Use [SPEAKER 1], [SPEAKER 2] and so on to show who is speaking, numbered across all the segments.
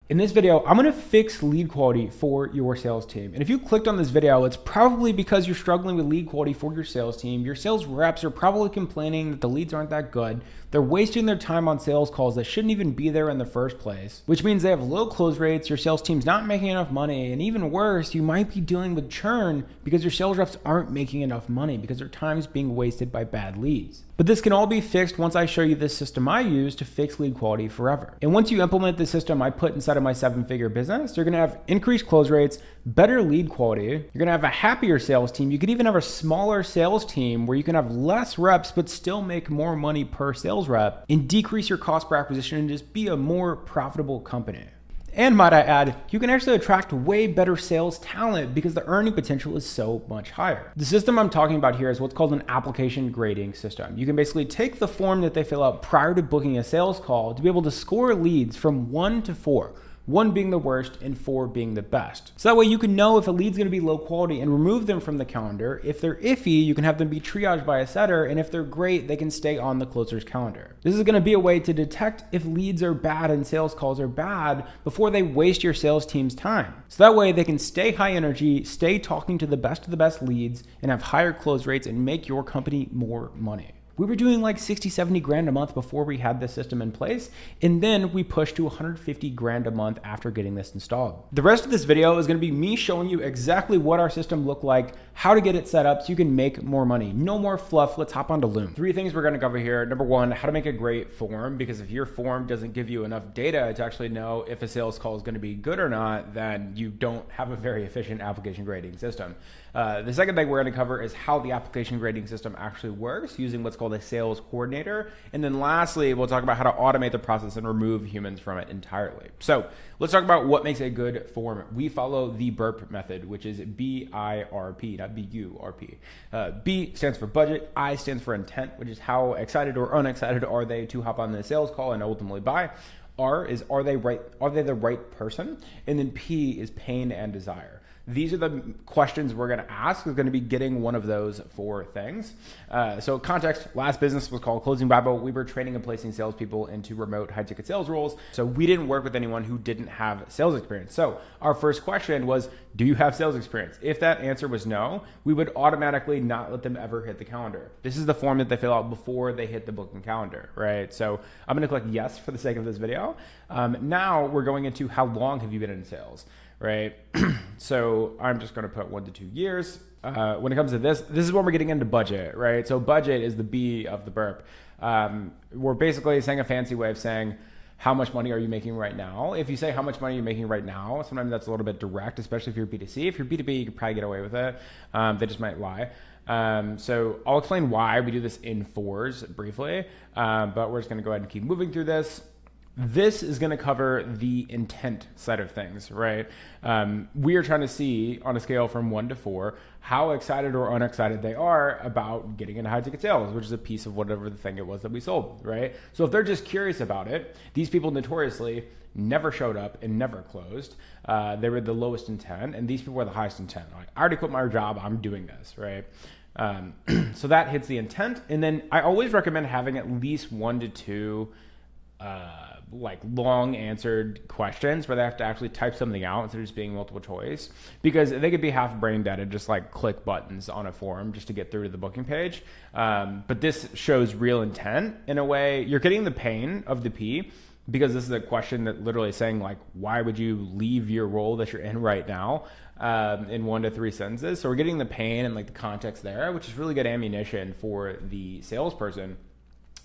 [SPEAKER 1] In this video, I'm gonna fix lead quality for your sales team. And if you clicked on this video, it's probably because you're struggling with lead quality for your sales team. Your sales reps are probably complaining that the leads aren't that good. They're wasting their time on sales calls that shouldn't even be there in the first place, which means they have low close rates, your sales team's not making enough money, and even worse, you might be dealing with churn because your sales reps aren't making enough money because their time is being wasted by bad leads. But this can all be fixed once I show you this system I use to fix lead quality forever. And once you implement the system I put inside of my 7-figure business, you're gonna have increased close rates, better lead quality, you're gonna have a happier sales team, you could even have a smaller sales team where you can have less reps but still make more money per sales rep and decrease your cost per acquisition and just be a more profitable company. And might I add, you can actually attract way better sales talent because the earning potential is so much higher. The system I'm talking about here is what's called an application grading system. You can basically take the form that they fill out prior to booking a sales call to be able to score leads from 1 to 4. 1 being the worst and 4 being the best. So that way you can know if a lead's gonna be low quality and remove them from the calendar. If they're iffy, you can have them be triaged by a setter, and if they're great, they can stay on the closer's calendar. This is gonna be a way to detect if leads are bad and sales calls are bad before they waste your sales team's time. So that way they can stay high energy, stay talking to the best of the best leads, and have higher close rates and make your company more money. We were doing like 60, 70 grand a month before we had this system in place. And then we pushed to 150 grand a month after getting this installed. The rest of this video is gonna be me showing you exactly what our system looked like, how to get it set up so you can make more money. No more fluff, let's hop onto Loom. 3 things we're gonna cover here. Number 1, how to make a great form, because if your form doesn't give you enough data to actually know if a sales call is gonna be good or not, then you don't have a very efficient application grading system. The second thing we're gonna cover is how the application grading system actually works using what's called a sales coordinator. And then lastly, we'll talk about how to automate the process and remove humans from it entirely. So let's talk about what makes a good form. We follow the BURP method, which is B-I-R-P, not B-U-R-P. B stands for budget, I stands for intent, which is how excited or unexcited are they to hop on the sales call and ultimately buy. R is are they the right person? And then P is pain and desire. These are the questions we're gonna ask. We're gonna be getting one of those 4 things. So context, last business was called Closing Bible. We were training and placing salespeople into remote high ticket sales roles. So we didn't work with anyone who didn't have sales experience. So our first question was, do you have sales experience? If that answer was no, we would automatically not let them ever hit the calendar. This is the form that they fill out before they hit the booking calendar, right? So I'm gonna click yes for the sake of this video. Now we're going into how long have you been in sales? Right? So I'm just going to put 1 to 2 years. When it comes to this is when we're getting into budget, right? So budget is the B of the BURP. We're basically saying a fancy way of saying, how much money are you making right now? If you say how much money you're making right now, sometimes that's a little bit direct, especially if you're B2C. If you're B2B, you could probably get away with it. They just might lie. So I'll explain why we do this in 4s briefly, but we're just going to go ahead and keep moving through this. This is going to cover the intent side of things, right? We are trying to see on a scale from 1 to 4 how excited or unexcited they are about getting into high ticket sales, which is a piece of whatever the thing it was that we sold, right? So if they're just curious about it, these people notoriously never showed up and never closed. They were the lowest intent, and these people were the highest intent. Like, I already quit my job, I'm doing this, right? So that hits the intent. And then I always recommend having at least 1 to 2 like long answered questions where they have to actually type something out instead of just being multiple choice, because they could be half brain dead and just like click buttons on a form just to get through to the booking page. But this shows real intent in a way. You're getting the pain of the P, because this is a question that literally is saying like, why would you leave your role that you're in right now, in 1 to 3 sentences. So we're getting the pain and like the context there, which is really good ammunition for the salesperson.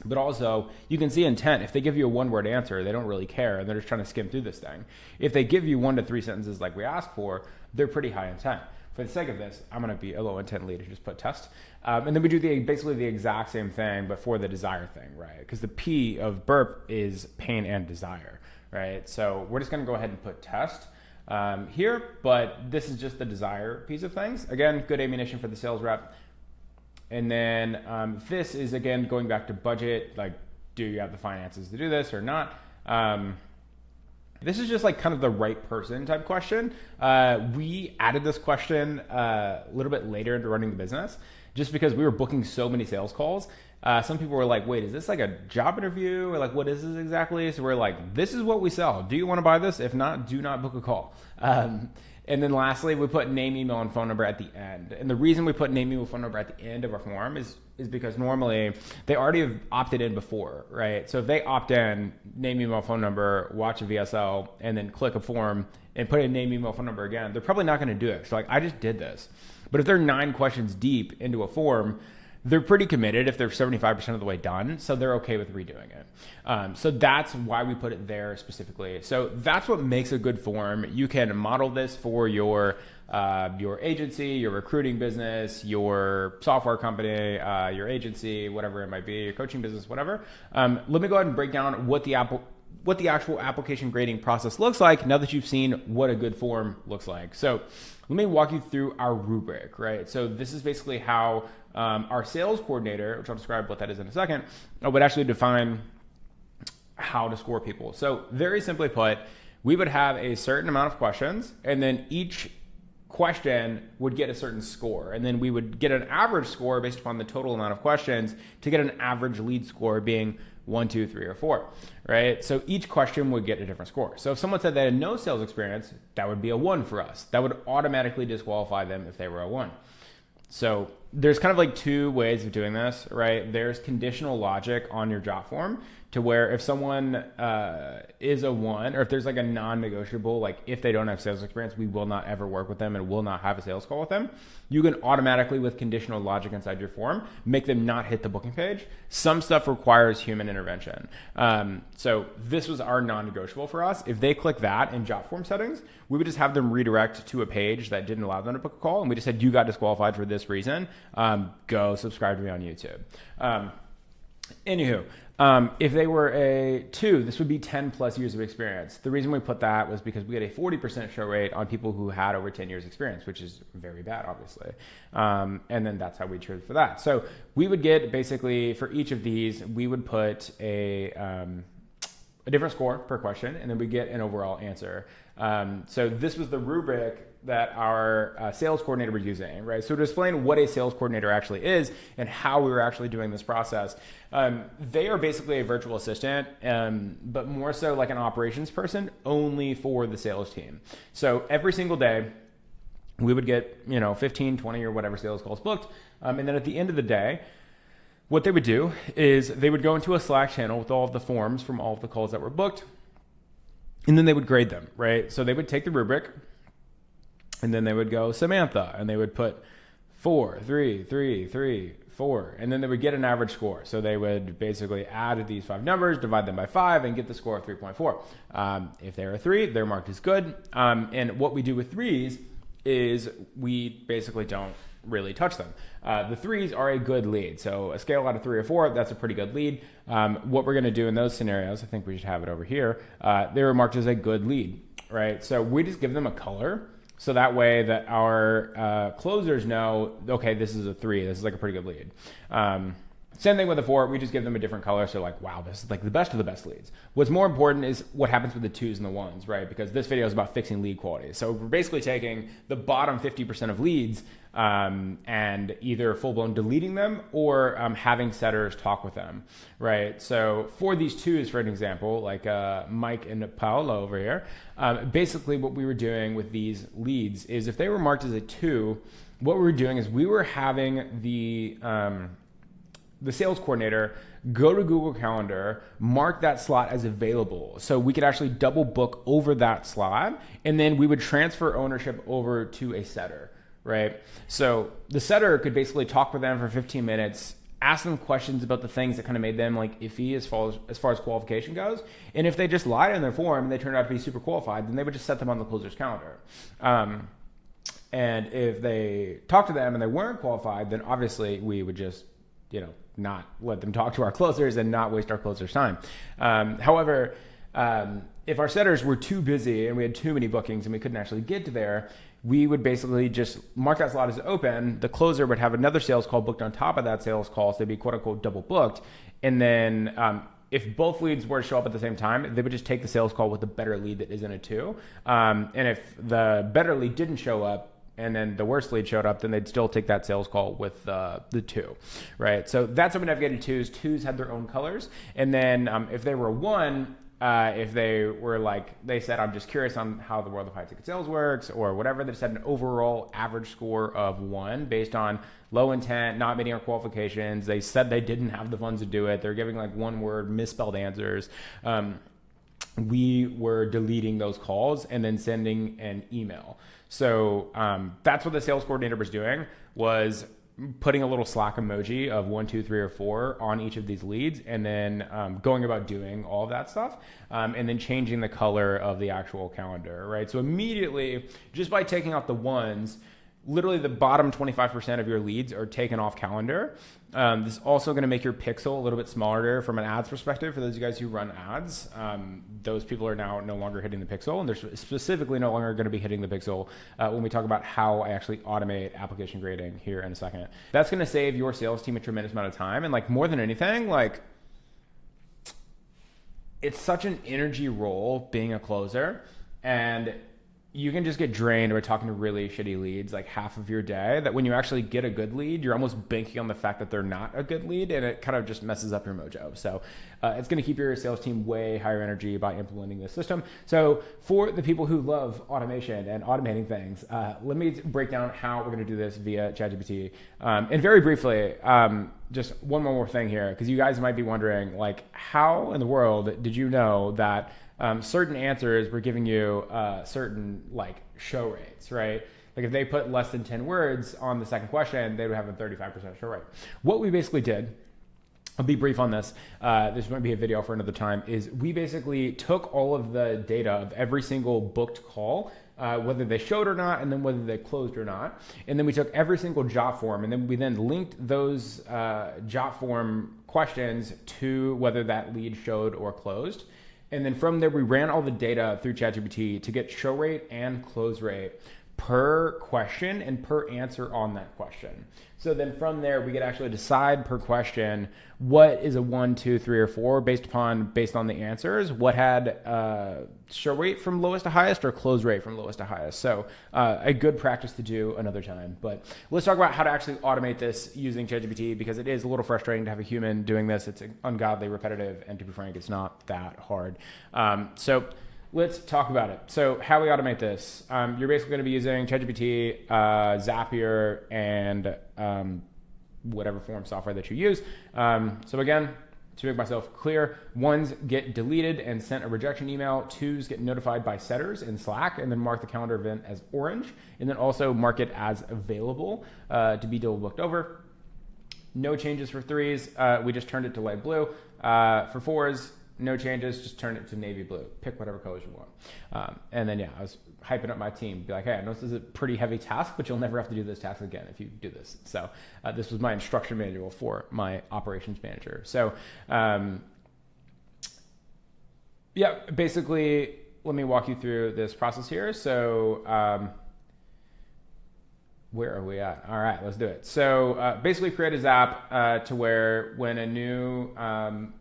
[SPEAKER 1] But also, you can see intent. If they give you a 1-word answer, they don't really care, and they're just trying to skim through this thing. If they give you 1 to 3 sentences like we asked for, they're pretty high intent. For the sake of this, I'm going to be a low intent lead and just put test. And then we do basically the exact same thing, but for the desire thing, right? Because the P of BURP is pain and desire, right? So we're just going to go ahead and put test here, but this is just the desire piece of things. Again, good ammunition for the sales rep. And then this is, again, going back to budget, like, do you have the finances to do this or not? This is just like kind of the right person type question. We added this question a little bit later into running the business just because we were booking so many sales calls some people were like, wait, is this like a job interview? Or like, what is this exactly? So we're like, this is what we sell. Do you want to buy this? If not, do not book a call. And then lastly, we put name, email, and phone number at the end. And the reason we put name, email, phone number at the end of our form is because normally they already have opted in before, right? So if they opt in, name, email, phone number, watch a VSL, and then click a form and put in name, email, phone number again, they're probably not going to do it. So like, I just did this. But if they're 9 questions deep into a form, they're pretty committed if they're 75% of the way done, so they're okay with redoing it. So that's why we put it there specifically. So that's what makes a good form. You can model this for your agency, your recruiting business, your software company, your agency, whatever it might be, your coaching business, whatever. Let me go ahead and break down what the actual application grading process looks like now that you've seen what a good form looks like. So let me walk you through our rubric, right? So this is basically how our sales coordinator, which I'll describe what that is in a second, would actually define how to score people. So very simply put, we would have a certain amount of questions, and then each question would get a certain score. And then we would get an average score based upon the total amount of questions to get an average lead score being 1, 2, 3, or 4, right? So each question would get a different score. So if someone said they had no sales experience, that would be a 1 for us. That would automatically disqualify them if they were a 1. So there's kind of like 2 ways of doing this, right? There's conditional logic on your job form to where if someone is a 1, or if there's like a non-negotiable, like if they don't have sales experience, we will not ever work with them and will not have a sales call with them. You can automatically, with conditional logic inside your form, make them not hit the booking page. Some stuff requires human intervention. So this was our non-negotiable for us. If they click that in job form settings, we would just have them redirect to a page that didn't allow them to book a call. And we just said, you got disqualified for this reason. Go subscribe to me on YouTube. Anywho, if they were a 2, this would be 10 plus years of experience. The reason we put that was because we had a 40% show rate on people who had over 10 years experience, which is very bad, obviously. And then that's how we cheered for that. So we would get basically for each of these, we would put a different score per question, and then we get an overall answer. So this was the rubric that our sales coordinator was using, right? So to explain what a sales coordinator actually is and how we were actually doing this process, they are basically a virtual assistant, but more so like an operations person only for the sales team. So every single day we would get, 15, 20 or whatever sales calls booked. And then at the end of the day, what they would do is they would go into a Slack channel with all of the forms from all of the calls that were booked, and then they would grade them, right? So they would take the rubric, and then they would go Samantha, and they would put 4, 3, 3, 3, 4, and then they would get an average score. So they would basically add these 5 numbers, divide them by 5, and get the score of 3.4. If they're a 3, they're marked as good. And what we do with 3s is we basically don't really touch them. The 3s are a good lead. So a scale out of 3 or 4, that's a pretty good lead. What we're going to do in those scenarios, I think we should have it over here. They were marked as a good lead, right? So we just give them a color. So that way that our closers know, okay, this is a 3. This is like a pretty good lead. Same thing with a 4. We just give them a different color. So like, wow, this is like the best of the best leads. What's more important is what happens with the 2s and the 1s, right? Because this video is about fixing lead quality. So we're basically taking the bottom 50% of leads and either full-blown deleting them or having setters talk with them, right? So for these 2s, for an example, like Mike and Paolo over here, basically what we were doing with these leads is if they were marked as a 2, what we were doing is we were having the sales coordinator go to Google Calendar, mark that slot as available. So we could actually double book over that slot, and then we would transfer ownership over to a setter, right? So the setter could basically talk with them for 15 minutes, ask them questions about the things that kind of made them like iffy as far as qualification goes. And if they just lied in their form and they turned out to be super qualified, then they would just set them on the closer's calendar. And if they talked to them and they weren't qualified, then obviously we would just, not let them talk to our closers and not waste our closers' time. However, if our setters were too busy and we had too many bookings and we couldn't actually get to there, we would basically just mark that slot as open. The closer would have another sales call booked on top of that sales call, so they'd be quote unquote double booked. And then if both leads were to show up at the same time, they would just take the sales call with the better lead that isn't a 2. And if the better lead didn't show up, and then the worst lead showed up, then they'd still take that sales call with the 2, right? So that's how we navigated 2s. 2s had their own colors. And then if they were 1, if they were like, they said, I'm just curious on how the world of high ticket sales works or whatever, they just had an overall average score of 1 based on low intent, not meeting our qualifications. They said they didn't have the funds to do it. They're giving like 1 word, misspelled answers. We were deleting those calls and then sending an email. So that's what the sales coordinator was doing, was putting a little Slack emoji of 1, 2, 3, or 4 on each of these leads, and then going about doing all of that stuff, and then changing the color of the actual calendar, right? So immediately, just by taking out the 1s, literally the bottom 25% of your leads are taken off calendar. This is also going to make your pixel a little bit smaller from an ads perspective. For those of you guys who run ads, those people are now no longer hitting the pixel, and they're specifically no longer going to be hitting the pixel when we talk about how I actually automate application grading here in a second. That's going to save your sales team a tremendous amount of time. And like more than anything, like it's such an energy role being a closer, and you can just get drained by talking to really shitty leads like half of your day, that when you actually get a good lead, you're almost banking on the fact that they're not a good lead, and it kind of just messes up your mojo. So it's going to keep your sales team way higher energy by implementing this system. So for the people who love automation and automating things, let me break down how we're going to do this via ChatGPT. And very briefly, just one more thing here, because you guys might be wondering, like, how in the world did you know that certain answers were giving you certain like show rates, right? Like if they put less than 10 words on the second question, they would have a 35% show rate. What we basically did, I'll be brief on this, this might be a video for another time, is we basically took all of the data of every single booked call, whether they showed or not, and then whether they closed or not. And then we took every single job form, and then we linked those job form questions to whether that lead showed or closed. And then from there, we ran all the data through ChatGPT to get show rate and close rate per question and per answer on that question. So then from there, we could actually decide per question what is a 1, 2, 3, or 4 based on the answers, what had show rate from lowest to highest or close rate from lowest to highest. So a good practice to do another time. But let's talk about how to actually automate this using ChatGPT, because it is a little frustrating to have a human doing this. It's ungodly repetitive, and to be frank, it's not that hard. So let's talk about it. So how we automate this, you're basically going to be using ChatGPT, Zapier, and whatever form software that you use. So again, to make myself clear, 1s get deleted and sent a rejection email, 2s get notified by setters in Slack, and then mark the calendar event as orange, and then also mark it as available to be double booked over. No changes for 3s. We just turned it to light blue. For 4s, no changes, just turn it to navy blue. Pick whatever colors you want. And then, yeah, I was hyping up my team. Be like, hey, I know this is a pretty heavy task, but you'll never have to do this task again if you do this. So this was my instruction manual for my operations manager. So, yeah, basically, let me walk you through this process here. So, where are we at? All right, let's do it. So basically create a Zap to where when a new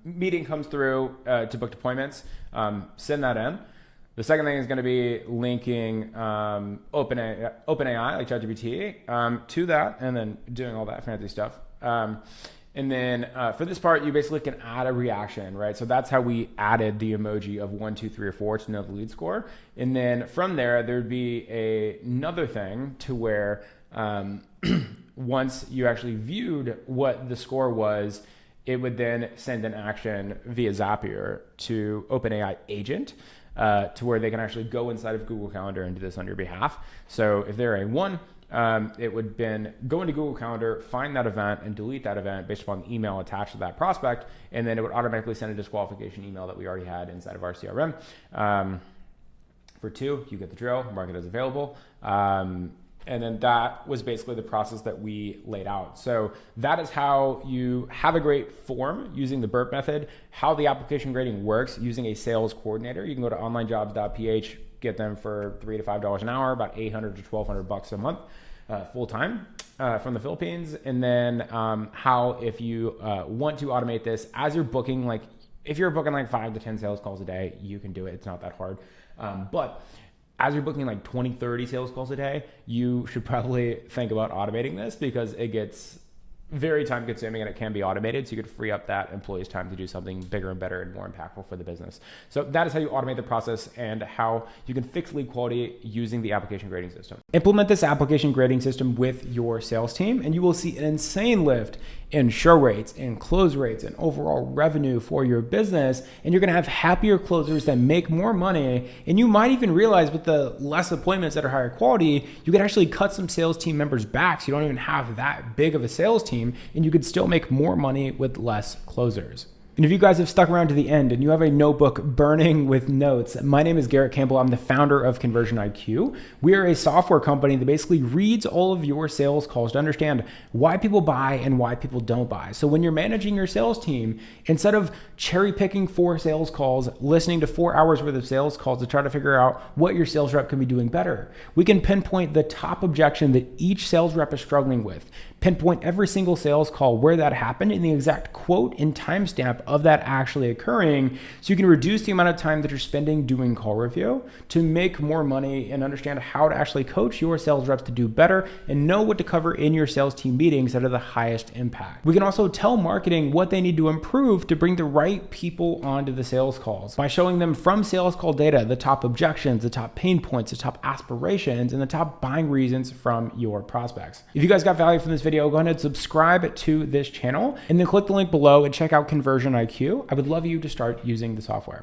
[SPEAKER 1] meeting comes through to book appointments, send that in. The second thing is going to be linking OpenAI, like ChatGPT, to that, and then doing all that fancy stuff. And then for this part, you basically can add a reaction, right? So that's how we added the emoji of 1, 2, 3, or 4 to know the lead score. And then from there, there'd be another thing to where once you actually viewed what the score was, it would then send an action via Zapier to OpenAI agent to where they can actually go inside of Google Calendar and do this on your behalf. So if they're a 1, it would then go into Google Calendar, find that event, and delete that event based upon the email attached to that prospect, and then it would automatically send a disqualification email that we already had inside of our CRM. For 2, you get the drill, mark it as available. And then that was basically the process that we laid out. So that is how you have a great form using the BERT method, how the application grading works using a sales coordinator. You can go to onlinejobs.ph, get them for $3 to $5 an hour, about $800 to $1,200 a month, full time from the Philippines. And then how, if you want to automate this as you're booking, like if you're booking like 5 to 10 sales calls a day, you can do it. It's not that hard. But as you're booking like 20, 30 sales calls a day, you should probably think about automating this because it gets very time consuming and it can be automated. So you could free up that employee's time to do something bigger and better and more impactful for the business. So that is how you automate the process and how you can fix lead quality using the application grading system. Implement this application grading system with your sales team and you will see an insane lift in show rates and close rates and overall revenue for your business. And you're going to have happier closers that make more money. And you might even realize with the less appointments that are higher quality, you could actually cut some sales team members back. So you don't even have that big of a sales team and you could still make more money with less closers. And if you guys have stuck around to the end and you have a notebook burning with notes, my name is Garrett Campbell. I'm the founder of Conversion IQ. We are a software company that basically reads all of your sales calls to understand why people buy and why people don't buy. So when you're managing your sales team, instead of cherry picking 4 sales calls, listening to 4 hours worth of sales calls to try to figure out what your sales rep can be doing better, we can pinpoint the top objection that each sales rep is struggling with, pinpoint every single sales call where that happened and the exact quote and timestamp of that actually occurring, so you can reduce the amount of time that you're spending doing call review to make more money and understand how to actually coach your sales reps to do better and know what to cover in your sales team meetings that are the highest impact. We can also tell marketing what they need to improve to bring the right people onto the sales calls by showing them from sales call data the top objections, the top pain points, the top aspirations, and the top buying reasons from your prospects. If you guys got value from this video, go ahead and subscribe to this channel and then click the link below and check out Conversion IQ. I would love you to start using the software.